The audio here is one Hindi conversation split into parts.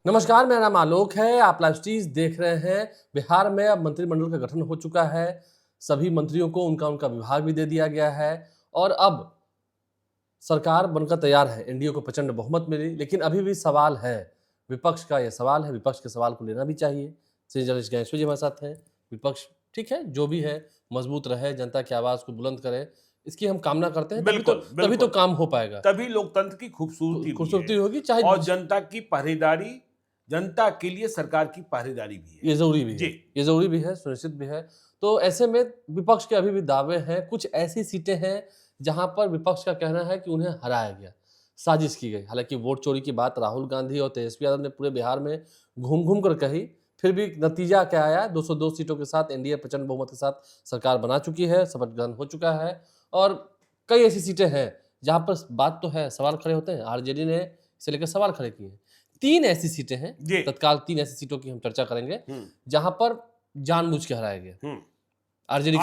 नमस्कार, मेरा नाम आलोक है। आप लाइव स्ट्रीज देख रहे हैं। बिहार में अब मंत्रिमंडल का गठन हो चुका है। सभी मंत्रियों को उनका उनका विभाग भी दे दिया गया है और अब सरकार बनकर तैयार है। एनडीए को प्रचंड बहुमत मिली, लेकिन अभी भी सवाल है। विपक्ष का यह सवाल है, विपक्ष के सवाल को लेना भी चाहिए। श्री जलेश गणेश्वर जी हमारे साथ हैं। विपक्ष ठीक है, जो भी है मजबूत रहे, जनता की आवाज को बुलंद करे, इसकी हम कामना करते हैं। बिल्कुल, तभी तो काम हो पाएगा, तभी लोकतंत्र की खूबसूरती खूबसूरती होगी। चाहे और जनता की पहरेदारी, जनता के लिए सरकार की पहरेदारी भी है। ये जरूरी भी है, ये जरूरी भी है, सुनिश्चित भी है। तो ऐसे में विपक्ष के अभी भी दावे हैं। कुछ ऐसी सीटें हैं जहां पर विपक्ष का कहना है कि उन्हें हराया गया, साजिश की गई। हालांकि वोट चोरी की बात राहुल गांधी और तेजस्वी यादव ने पूरे बिहार में घूम घूम कर कही, फिर भी नतीजा क्या आया? 202 सीटों के साथ एनडीए प्रचंड बहुमत के साथ सरकार बना चुकी है, शपथ ग्रहण हो चुका है। और कई ऐसी सीटें हैं जहां पर बात तो है, सवाल खड़े होते हैं। आरजेडी ने इसे लेकर सवाल खड़े किए हैं। 3 ऐसी सीटें हैं तत्काल, 3 ऐसी सीटों की हम चर्चा करेंगे जहां पर जानबूझ के हराया गया। आरजेडी का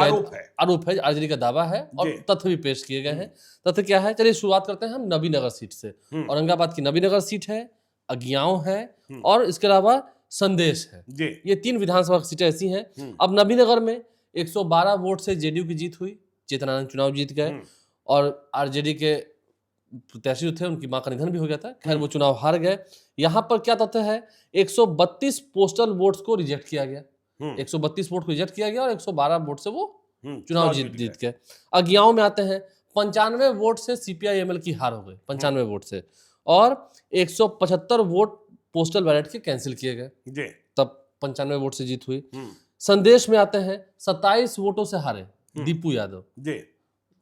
आरोप है, आरजेडी का दावा है और तथ्य भी पेश किए गए हैं। तथ्य क्या है? चलिए शुरुआत करते हैं हम नबीनगर सीट से। औरंगाबाद की नबीनगर सीट है, अगियाव है और इसके अलावा संदेश है। ये 3 विधानसभा सीटें ऐसी हैं। अब नबीनगर में 112 वोट से जेडीयू की जीत हुई, चेतनानंद चुनाव जीत गए और आरजेडी के प्रत्याशी जो थे उनकी मां का निधन भी हो गया था। खैर वो चुनाव हार गए। यहाँ पर क्या तथ्य है? 132 पोस्टल वोट्स को रिजेक्ट किया गया। 132 वोट को रिजेक्ट किया गया और 112 वोट से वो चुनाव जीत गए। अगियाओं में आते हैं, 95 वोट से सीपीआई-एमएल की हार हो गई, 95 वोट से, और 175 वोट पोस्टल बैलेट के कैंसिल किए गए, तब 95 वोट से जीत हुई। संदेश में आते हैं, 27 वोटों से हारे दीपू यादव,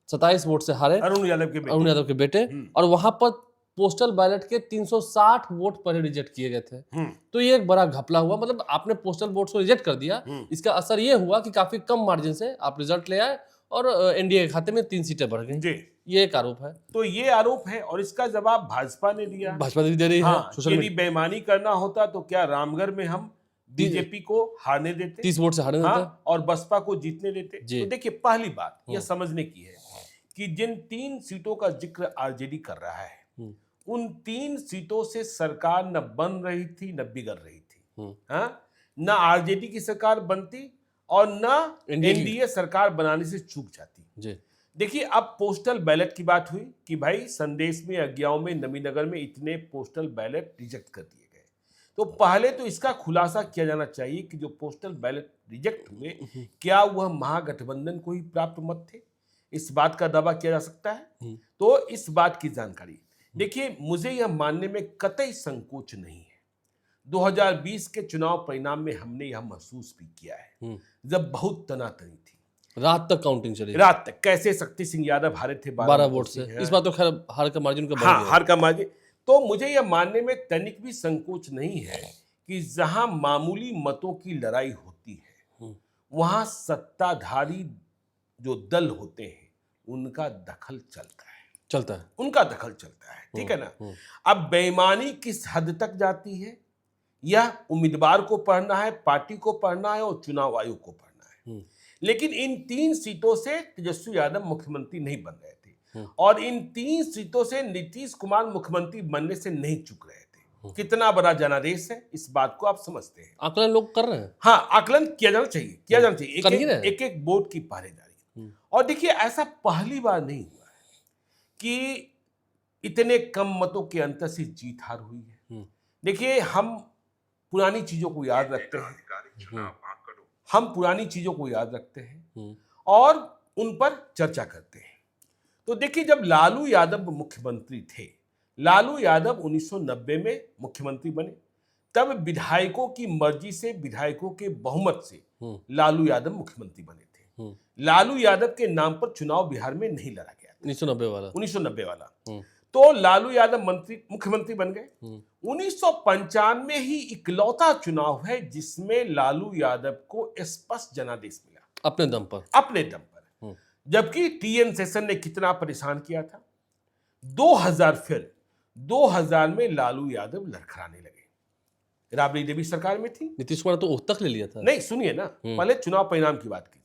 27 वोट से हारे अरुण यादव के बेटे और वहां पर पोस्टल बैलेट के 360 वोट पर रिजेक्ट किए गए थे। तो ये एक बड़ा घपला हुआ। मतलब आपने पोस्टल वोट्स को रिजेक्ट कर दिया, इसका असर ये हुआ कि काफी कम मार्जिन से आप रिजल्ट ले आए और एनडीए के खाते में 3 सीटें बढ़ गई। ये एक आरोप है। तो ये आरोप है और इसका जवाब भाजपा ने दिया। भाजपा दे रही है। यदि बेईमानी करना होता तो क्या रामगढ़ में हम बीजेपी को हारने देते, 30 वोट से हारने देते और बसपा को जीतने देते? तो देखिए, पहली बात यह समझने की है कि जिन 3 सीटों का जिक्र आरजेडी कर रहा है, उन 3 सीटों से सरकार न बन रही थी न बिगड़ रही थी। न आरजेडी की सरकार बनती और न एनडीए सरकार बनाने से चूक जाती। देखिए, अब पोस्टल बैलेट की बात हुई कि भाई संदेश में, अगियाओं में, नबीनगर में इतने पोस्टल बैलेट रिजेक्ट कर दिए गए। तो पहले तो इसका खुलासा किया जाना चाहिए कि जो पोस्टल बैलेट रिजेक्ट हुए, क्या वह महागठबंधन को ही प्राप्त मत थे? इस बात का दावा किया जा सकता है। तो इस बात की जानकारी देखिए, मुझे यह मानने में कतई संकोच नहीं है। 2020 के चुनाव परिणाम में हमने यह महसूस भी किया है, जब बहुत तनातनी थी, रात तक काउंटिंग चली, रात तक कैसे शक्ति सिंह यादव हारे थे 12 वोट से। इस बात तो खैर हार का मार्जिन हार का मार्जिन। तो मुझे यह मानने में तनिक भी संकोच नहीं है कि जहां मामूली मतों की लड़ाई होती है, वहां सत्ताधारी जो दल होते हैं उनका दखल चलता है, उनका दखल चलता है। ठीक है ना? अब बेईमानी किस हद तक जाती है, यह उम्मीदवार को पढ़ना है, पार्टी को पढ़ना है और चुनाव आयोग को पढ़ना है। लेकिन इन 3 सीटों से तेजस्वी यादव मुख्यमंत्री नहीं बन रहे थे और इन 3 सीटों से नीतीश कुमार मुख्यमंत्री बनने से नहीं चूक रहे थे। कितना बड़ा जनादेश है, इस बात को आप समझते हैं। आकलन लोग कर रहे हैं। हाँ, आकलन किया जाना चाहिए, एक वोट की पहरेदारी। और देखिए, ऐसा पहली बार नहीं हुआ है कि इतने कम मतों के अंतर से जीत हार हुई है। देखिए, हम पुरानी चीजों को याद रखते हैं, और उन पर चर्चा करते हैं। तो देखिए, जब लालू यादव मुख्यमंत्री थे, लालू यादव 1990 में मुख्यमंत्री बने, तब विधायकों की मर्जी से, विधायकों के बहुमत से लालू यादव मुख्यमंत्री बने थे। लालू यादव के नाम पर चुनाव बिहार में नहीं लड़ा गया था, 1990 वाला। तो लालू यादव मुख्यमंत्री बन गए। 1995 ही इकलौता चुनाव है जिसमें लालू यादव को स्पष्ट जनादेश मिला, अपने दम पर। जबकि टीएन शेषन ने कितना परेशान किया था। 2000 में लालू यादव लड़खड़ाने लगे। राबड़ी देवी सरकार में थी, नीतीश कुमार तो ओह तक ले लिया था। नहीं, सुनिए ना, पहले चुनाव परिणाम की बात कीजिए।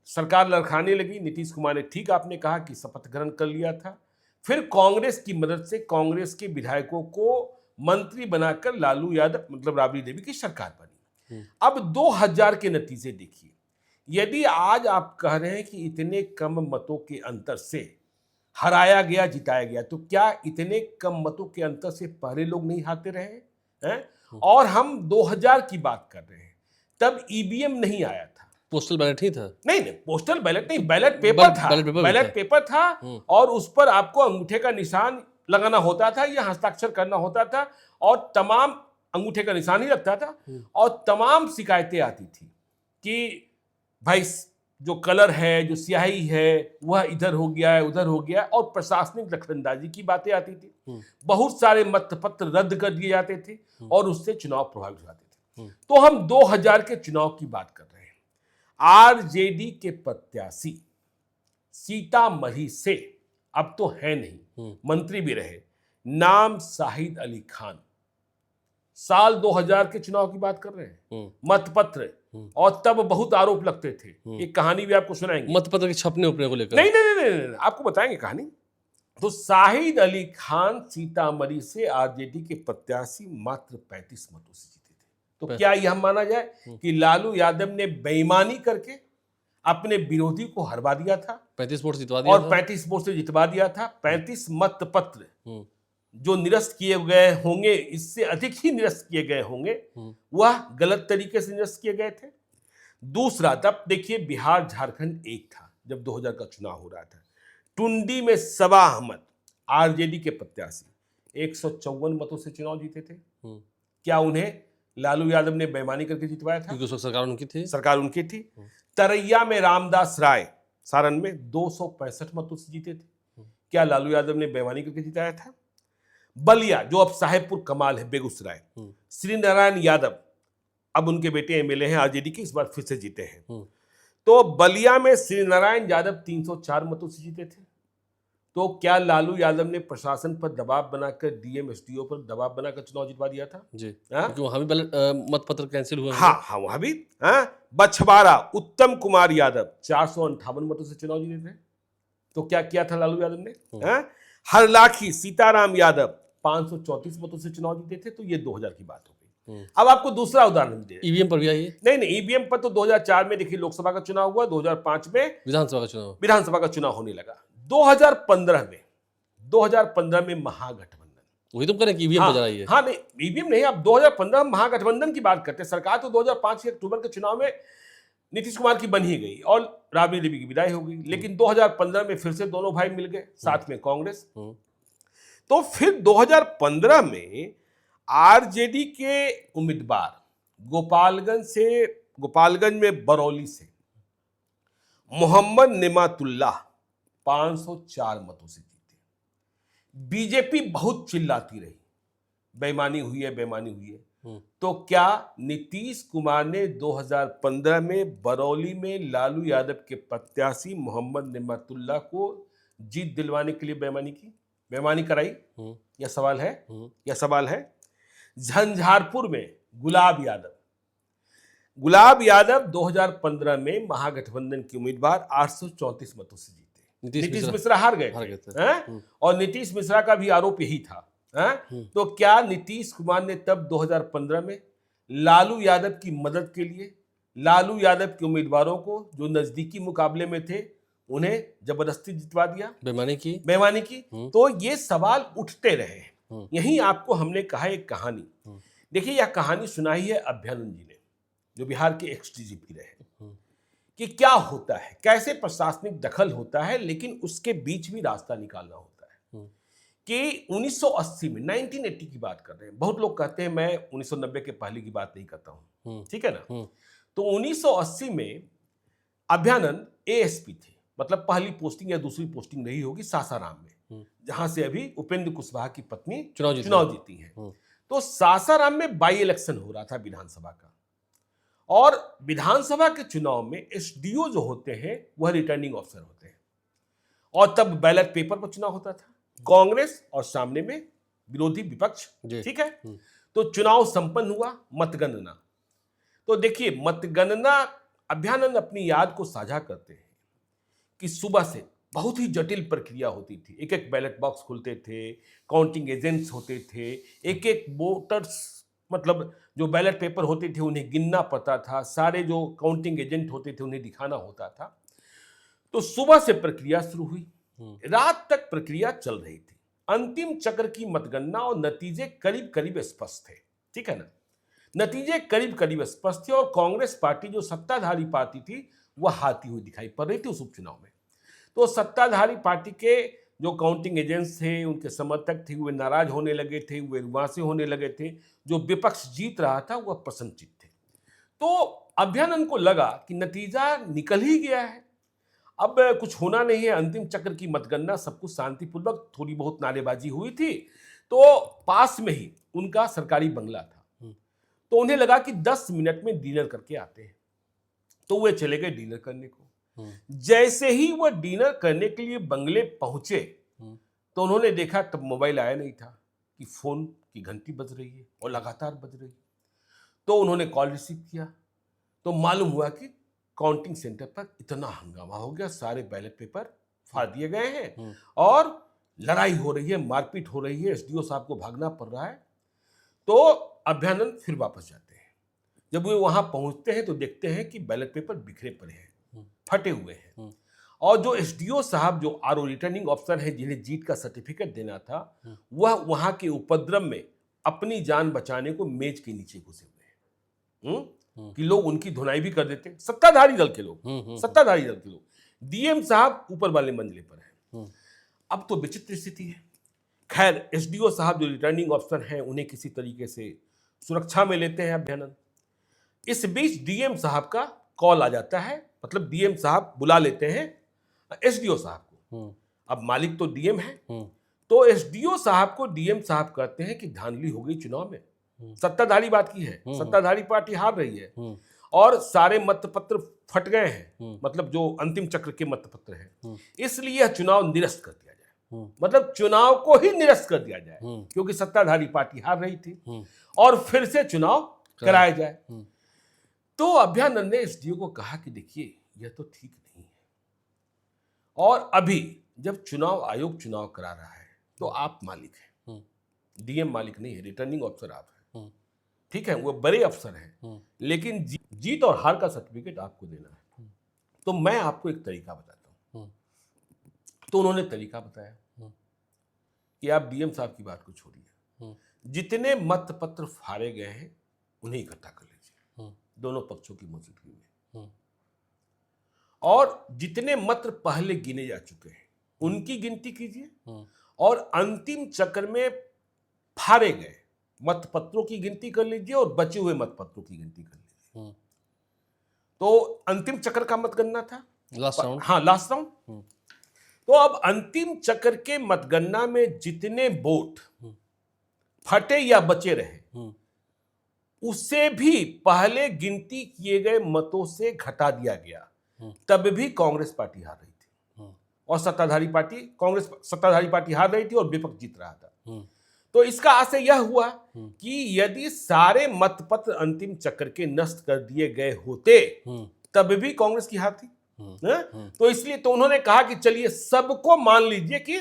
सरकार लड़खड़ाने लगी। नीतीश कुमार ने, ठीक आपने कहा कि शपथ ग्रहण कर लिया था। फिर कांग्रेस की मदद से कांग्रेस के विधायकों को मंत्री बनाकर लालू यादव मतलब राबड़ी देवी की सरकार बनी। अब 2000 के नतीजे देखिए, यदि आज आप कह रहे हैं कि इतने कम मतों के अंतर से हराया गया, जिताया गया, तो क्या इतने कम मतों के अंतर से पहले लोग नहीं हारते रहे हैं? और हम 2000 की बात कर रहे हैं, तब ईवीएम नहीं आया था, पोस्टल बैलेट ही था। नहीं पोस्टल बैलेट नहीं, बैलेट पेपर था, बैलेट पेपर था और उस पर आपको अंगूठे का निशान लगाना होता था या हस्ताक्षर करना होता था और तमाम अंगूठे का निशान ही लगता था और तमाम शिकायतें आती थी कि भाई जो कलर है, जो स्याही है, वह इधर हो गया है, उधर हो गया, और प्रशासनिक दखलंदाजी की बातें आती थी। बहुत सारे मतपत्र रद्द कर दिए जाते थे और उससे चुनाव प्रभावित हो जाते थे। तो हम 2000 के चुनाव की बात कर रहे हैं। आरजेडी के प्रत्याशी सीतामढ़ी से, अब तो है नहीं, मंत्री भी रहे, नाम शाहिद अली खान, साल 2000 के चुनाव की बात कर रहे हैं। मतपत्र, और तब बहुत आरोप लगते थे, एक कहानी भी आपको सुनाएंगे मतपत्र के छपने उपने को लेकर। नहीं, आपको बताएंगे कहानी। तो शाहिद अली खान सीतामढ़ी से आरजेडी के प्रत्याशी मात्र 35 मतों से जीते थे। तो क्या यह माना जाए कि लालू यादव ने बेईमानी करके अपने विरोधी को हरवा दिया था, 35 वोट जितवा दिया और 35 वोट से जितवा दिया था। 35 मतपत्र जो निरस्त किए गए होंगे, इससे अधिक ही निरस्त किए गए होंगे, वह गलत तरीके से निरस्त किए गए थे। दूसरा, तब देखिए बिहार झारखंड एक था जब 2000 का चुनाव हो रहा था। टुंडी में सबा अहमद आरजेडी के प्रत्याशी 154 मतों से चुनाव जीते थे। क्या उन्हें लालू यादव ने बेईमानी करके जितवाया था? क्योंकि सरकार उनकी थी। सरकार उनकी थी। तरैया में रामदास राय सारण में 265 मतों से जीते थे। क्या लालू यादव ने बेईमानी करके जिताया था? बलिया, जो अब साहेबपुर कमाल है बेगूसराय, श्री नारायण यादव अब उनके बेटे एमएलए हैं आरजेडी के, इस बार फिर से जीते हैं। तो बलिया में श्री नारायण यादव 304 मतों से जीते थे। तो क्या लालू यादव ने प्रशासन पर दबाव बनाकर, डीएम एसडीओ पर दबाव बनाकर चुनाव जितवा दिया था? जी, क्योंकि वहां भी मतपत्र कैंसिल हुए। हाँ, वहां भी। बछवाड़ा उत्तम कुमार यादव 458 मतों से चुनाव जीते थे। तो क्या किया था लालू यादव ने? हरलाखी सीताराम यादव 534 मतों से चुनाव जीते थे। तो ये 2000 की बात हो गई। अब आपको दूसरा उदाहरण दे। ईवीएम पर भी आई? नहीं, ईवीएम पर तो 2004 में देखिए लोकसभा का चुनाव हुआ, 2005 में विधानसभा का चुनाव होने लगा। 2015 में महागठबंधन, वही तुम करें कि ईवीएम पर आई है। हाँ नहीं, ईवीएम नहीं, अब 2015 में महागठबंधन की बात करते हैं। सरकार तो 2005 के अक्टूबर के चुनाव में नीतीश कुमार की बन ही गई और राबड़ी देवी की विदाई हो गई, लेकिन 2015 में फिर से दोनों भाई मिल गए, साथ में कांग्रेस। तो फिर 2015 में आरजेडी के उम्मीदवार गोपालगंज में बरौली से मोहम्मद नेमातुल्लाह 504 मतों से जीते। बीजेपी बहुत चिल्लाती रही, बेईमानी हुई है। तो क्या नीतीश कुमार ने 2015 में बरौली में लालू यादव के प्रत्याशी मोहम्मद नेमातुल्लाह को जीत दिलवाने के लिए बेईमानी कराई? यह सवाल है। झंझारपुर में गुलाब यादव 2015 में महागठबंधन के उम्मीदवार 834 मतों से जीते। नीतीश मिश्रा हार गए थे। और नीतीश मिश्रा का भी आरोप यही था। तो क्या नीतीश कुमार ने तब 2015 में लालू यादव की मदद के लिए लालू यादव के उम्मीदवारों को जो नजदीकी मुकाबले में थे उन्हें जबरदस्ती जितवा दिया? बेईमानी की। तो ये सवाल उठते रहे। यही आपको हमने कहा एक कहानी। देखिए, यह कहानी सुनाई है अभ्यानंद जी ने, जो बिहार के एक्स-डीजीपी रहे, कि क्या होता है, कैसे प्रशासनिक दखल होता है, लेकिन उसके बीच भी रास्ता निकालना होता है। कि 1980 में 1980 की बात कर रहे हैं। बहुत लोग कहते हैं मैं 1990 के पहले की बात नहीं करता हूं, ठीक है ना। तो 1980 में अभ्यानंद एएसपी थे, मतलब पहली पोस्टिंग या दूसरी पोस्टिंग रही होगी सासाराम में, जहां से अभी उपेंद्र कुशवाहा की पत्नी चुनाव जीती है। तो सासाराम में बाई इलेक्शन हो रहा था विधानसभा का, और विधानसभा के चुनाव में एसडीओ जो होते हैं वह रिटर्निंग ऑफिसर होते हैं, और तब बैलेट पेपर पर चुनाव होता था, कांग्रेस और सामने में विरोधी विपक्ष, ठीक है। तो चुनाव संपन्न हुआ, मतगणना। तो देखिए, मतगणना, अभ्यानंद अपनी याद को साझा करते हैं कि सुबह से बहुत ही जटिल प्रक्रिया होती थी। एक एक बैलेट बॉक्स खुलते थे, काउंटिंग एजेंट्स होते थे, एक एक वोटर्स मतलब जो बैलेट पेपर होते थे उन्हें गिनना पड़ता था, सारे जो काउंटिंग एजेंट होते थे उन्हें दिखाना होता था। तो सुबह से प्रक्रिया शुरू हुई, रात तक प्रक्रिया चल रही थी। अंतिम चक्र की मतगणना और नतीजे करीब करीब स्पष्ट थे, ठीक है ना। नतीजे करीब करीब स्पष्ट थे और कांग्रेस पार्टी जो सत्ताधारी पार्टी थी वह हारती हुई दिखाई पड़ रही थी उस उपचुनाव में। तो सत्ताधारी पार्टी के जो काउंटिंग एजेंट्स थे, उनके समर्थक थे, वे नाराज होने लगे थे, वे उदासी होने लगे थे। जो विपक्ष जीत रहा था वह प्रसन्नचित्त थे। तो अभ्यानंद को लगा कि नतीजा निकल ही गया है, अब कुछ होना नहीं है। अंतिम चक्र की मतगणना सब कुछ शांतिपूर्वक, थोड़ी बहुत नारेबाजी हुई थी। तो पास में ही उनका सरकारी बंगला था, तो उन्हें लगा कि 10 मिनट में डिनर करके आते हैं। तो वे चले गए डिनर करने को। जैसे ही वह डिनर करने के लिए बंगले पहुंचे तो उन्होंने देखा, तब मोबाइल आया नहीं था, कि फोन की घंटी बज रही है और लगातार बज रही है। तो उन्होंने कॉल रिसीव किया तो मालूम हुआ कि काउंटिंग सेंटर पर इतना हंगामा हो गया, सारे बैलेट पेपर फाड़ दिए गए हैं और लड़ाई हो रही है, मारपीट हो रही है, एसडीओ साहब को भागना पड़ रहा है। तो अभ्यानंद फिर वापस जाते हैं। जब वे वहां पहुंचते हैं तो देखते हैं कि बैलेट पेपर बिखरे पड़े हैं, फटे हुए हैं, और जो एसडीओ साहब, जो आरओ रिटर्निंग ऑफिसर है, जिन्हें जीत का सर्टिफिकेट देना था, वह वहां के उपद्रव में अपनी जान बचाने को मेज के नीचे घुसे हुए हैं कि लोग उनकी धुनाई भी कर देते। सत्ताधारी दल के लोग, सत्ताधारी दल के लोग। डीएम साहब ऊपर वाले मंजिले पर हैं। अब तो विचित्र स्थिति है। खैर, एसडीओ साहब जो रिटर्निंग ऑफिसर हैं, उन्हें किसी तरीके से सुरक्षा में लेते हैं अभ्यानंद। इस बीच डीएम साहब का कॉल आ जाता है, मतलब डीएम साहब बुला लेते हैं एसडीओ साहब को। अब मालिक तो डीएम है, तो एसडीओ साहब को डीएम साहब कहते हैं कि धांधली हो गई चुनाव में, सत्ताधारी बात की है, सत्ताधारी पार्टी हार रही है और सारे मतपत्र फट गए हैं, मतलब जो अंतिम चक्र के मतपत्र हैं, इसलिए यह चुनाव निरस्त कर दिया जाए। मतलब चुनाव को ही निरस्त कर दिया जाए, क्योंकि सत्ताधारी पार्टी हार रही थी, और फिर से चुनाव कराया जाए। तो अभ्यानंद ने एसडीओ को कहा कि देखिए, यह तो ठीक नहीं है, और अभी जब चुनाव आयोग चुनाव करा रहा है तो आप मालिक हैं, डीएम मालिक नहीं है, रिटर्निंग ऑफिसर आप हैं, ठीक है, वो बड़े अफसर हैं, लेकिन जीत और हार का सर्टिफिकेट आपको देना है। तो मैं आपको एक तरीका बताता हूं। तो उन्होंने तरीका बताया कि आप डीएम साहब की बात को छोड़िए, जितने मतपत्र फाड़े गए हैं उन्हें इकट्ठा कर लीजिए, दोनों पक्षों की मौजूदगी में, और जितने मत पहले गिने जा चुके हैं उनकी गिनती कीजिए, और अंतिम चक्र में फाड़े गए मतपत्रों की गिनती कर लीजिए, और बचे हुए मतपत्रों की गिनती कर लीजिए। तो अंतिम चक्र का मतगणना था, लास्ट राउंड। हाँ, लास्ट राउंड। तो अब अंतिम चक्र के मतगणना में जितने वोट फटे या बचे रहे, उससे भी पहले गिनती किए गए मतों से घटा दिया गया। तब भी कांग्रेस पार्टी हार रही थी, और सत्ताधारी पार्टी हार रही थी और विपक्ष जीत रहा था। तो इसका आशय यह हुआ कि यदि सारे मतपत्र अंतिम चक्र के नष्ट कर दिए गए होते, तब भी कांग्रेस की हार थी। तो इसलिए तो उन्होंने कहा कि चलिए सबको मान लीजिए कि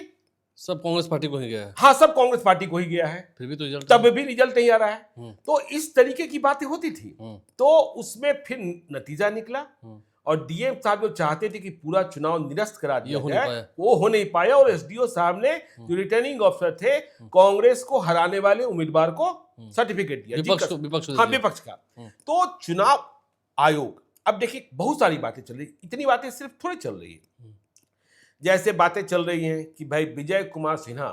सब कांग्रेस पार्टी को ही गया है। हाँ, सब कांग्रेस पार्टी को ही गया है, फिर भी तो रिजल्ट, तब भी रिजल्ट नहीं आ रहा है। तो इस तरीके की बातें होती थी। तो उसमें फिर नतीजा निकला, और डीएम साहब जो चाहते थे कि पूरा चुनाव निरस्त करा दिया जाए, वो हो नहीं पाया, और एसडीओ साहब ने, जो रिटर्निंग ऑफिसर थे, कांग्रेस को हराने वाले उम्मीदवार को सर्टिफिकेट दिया, विपक्ष का। तो चुनाव आयोग, अब देखिए बहुत सारी बातें चल रही, इतनी बातें सिर्फ थोड़ी चल रही है। जैसे बातें चल रही हैं कि भाई विजय कुमार सिन्हा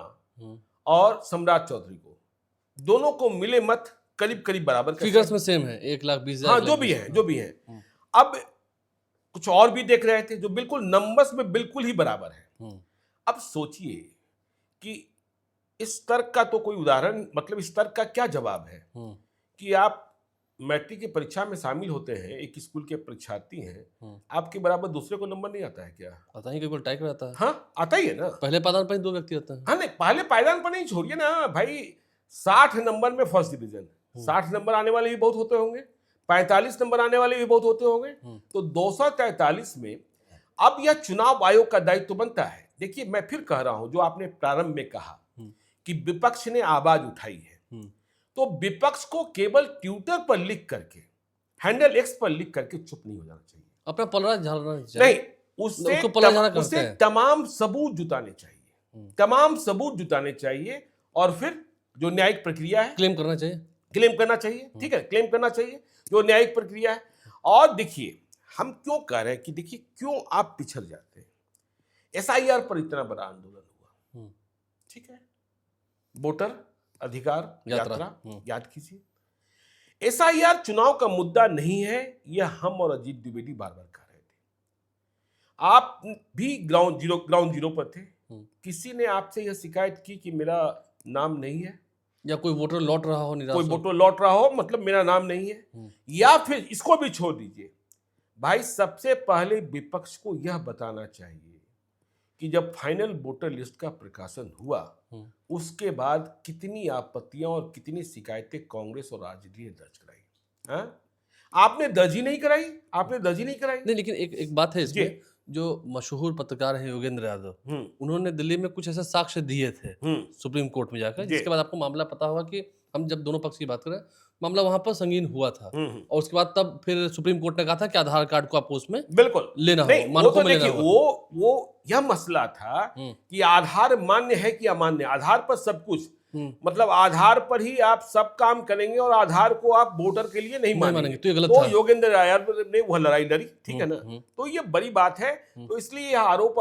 और सम्राट चौधरी को, दोनों को मिले मत करीब करीब बराबर, फिगर्स में सेम है, 1,20,000। हाँ, जो भी है। अब कुछ और भी देख रहे थे जो बिल्कुल नंबर्स में बिल्कुल ही बराबर है। अब सोचिए कि इस तर्क का तो कोई उदाहरण, मतलब इस तर्क का क्या जवाब है कि आप मैट्रिक की परीक्षा में शामिल होते हैं, एक स्कूल के परीक्षार्थी हैं, आपके बराबर दूसरे को नंबर नहीं आता है क्या? आता ही, कोई टाई कराता है। हाँ, आता ही है ना। पहले पायदान पर 2 व्यक्ति आता है। हाँ, नहीं, पहले पायदान पर नहीं, छोड़िए ना भाई, 60 नंबर में फर्स्ट डिवीजन, 60 नंबर आने वाले भी बहुत होते होंगे, 45 नंबर आने वाले भी बहुत होते होंगे। तो 243 में अब यह चुनाव आयोग का दायित्व बनता है। देखिए, मैं फिर कह रहा हूं, जो आपने प्रारंभ में कहा कि विपक्ष ने आवाज उठाई है, तो विपक्ष को केवल ट्विटर पर लिख करके, हैंडल एक्स पर लिख करके चुप नहीं हो जाना चाहिए। अपना पलड़ा झाड़ना चाहिए। नहीं, उससे तमाम सबूत जुटाने चाहिए, तमाम सबूत जुटाने चाहिए, और फिर जो न्यायिक प्रक्रिया है क्लेम करना चाहिए, ठीक है, क्लेम करना चाहिए जो न्यायिक प्रक्रिया है। और देखिए, हम क्यों कह रहे हैं कि देखिए क्यों आप पिछड़ जाते हैं। एसआईआर पर इतना बड़ा आंदोलन हुआ, ठीक है, वोटर अधिकार यात्रा याद कीजिए। एसआईआर चुनाव का मुद्दा नहीं है, यह हम और अजीत द्विवेदी बार बार कह रहे थे। आप भी ग्राउंड जीरो पर थे। किसी ने आपसे यह शिकायत की कि मेरा नाम नहीं है, या कोई वोटर लौट रहा हो, कोई वोटर लौट रहा हो, मतलब मेरा नाम नहीं है? या फिर इसको भी छोड़ दीजिए भाई, सबसे पहले विपक्ष को यह बताना चाहिए कि जब फाइनल वोटर लिस्ट का प्रकाशन हुआ, उसके बाद कितनी आपत्तियां और कितनी शिकायतें कांग्रेस और आरजेडी ने दर्ज कराई। आपने दर्ज ही नहीं कराई, नहीं, लेकिन एक बात है इसमें, जो मशहूर पत्रकार हैं योगेंद्र यादव, उन्होंने दिल्ली में कुछ ऐसे साक्ष्य दिए थे सुप्रीम कोर्ट में जाकर, जिसके बाद आपको मामला पता होगा कि हम जब दोनों पक्ष की बात करें, मामला वहां पर संगीन हुआ था। और उसके बाद तब फिर सुप्रीम कोर्ट ने कहा था कि आधार कार्ड को आपको उसमें बिल्कुल लेना नहीं, मानकों में लेना होगा। वो यह मसला था कि आधार मान्य है कि अमान्य, आधार पर सब कुछ, मतलब आधार पर ही आप सब काम करेंगे और आधार को आप वोटर के लिए नहीं मानेंगे, तो ये गलत था। था। योगेंद्र यादव ने वह लड़ाई लड़ी, ठीक है ना, तो ये बड़ी बात है। तो इसलिए यह आरोप,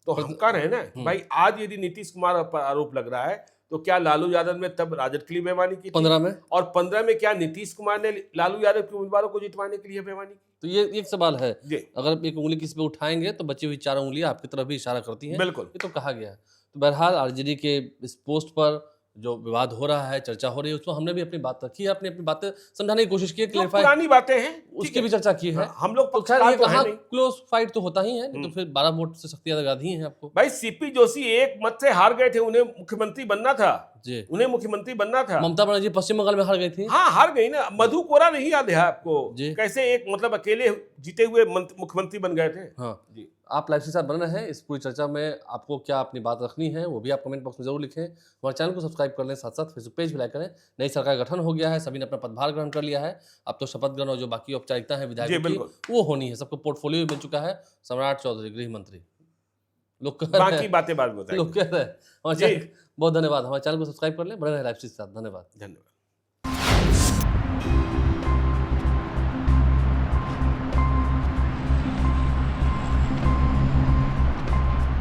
तो हम कह रहे हैं ना कि भाई आज यदि नीतीश कुमार पर आरोप लग रहा है, तो क्या लालू यादव ने तब राजद के लिए बेईमानी की 15 में, और 15 में क्या नीतीश कुमार ने लालू यादव के उम्मीदवारों को जितवाने के लिए बेईमानी की? तो ये एक सवाल है, अगर एक उंगली किसी पे उठाएंगे तो बची हुई 4 उंगलियां आपकी तरफ भी इशारा करती हैं। बिल्कुल, ये तो कहा गया है। तो बहरहाल आरजेडी के इस पोस्ट पर जो विवाद हो रहा है, चर्चा हो रही है, उसमें हमने भी अपनी बात रखी है, अपनी बातें समझाने की कोशिश की है, क्लैरिफाई, पुरानी बातें हैं, उसकी भी चर्चा की है। हम लोग तो खैर ये कहाँ क्लोज फाइट तो होता ही है, तो फिर 12 वोट से शक्ति लगा दी है आपको। भाई सीपी जोशी एक मत से हार गए थे, उन्हें मुख्यमंत्री बनना था जी, उन्हें मुख्यमंत्री बनना था। ममता बनर्जी पश्चिम बंगाल में हार गई थी। हाँ, हार गई ना। मधु कोरा नहीं याद है आपको, कैसे एक मतलब अकेले जीते हुए मुख्यमंत्री बन गए थे। हाँ जी, आप लाइव के साथ बने हैं। इस पूरी चर्चा में आपको क्या अपनी बात रखनी है, वो भी आप कमेंट बॉक्स में जरूर लिखें। हमारे चैनल को सब्सक्राइब कर लें, साथ साथ फेसबुक पेज भी लाइक करें। नई सरकार का गठन हो गया है, सभी ने अपना पदभार ग्रहण कर लिया है। अब तो शपथ ग्रहण और जो बाकी औपचारिकता है विधायक की, वो होनी है। सबको पोर्टफोलियो मिल चुका है। सम्राट चौधरी गृह मंत्री, लोग बाकी बातें बाद बताएंगे। लोग कह रहे हैं। बहुत धन्यवाद। हमारे चैनल को सब्सक्राइब कर लें, बने रहे लाइव के साथ। धन्यवाद।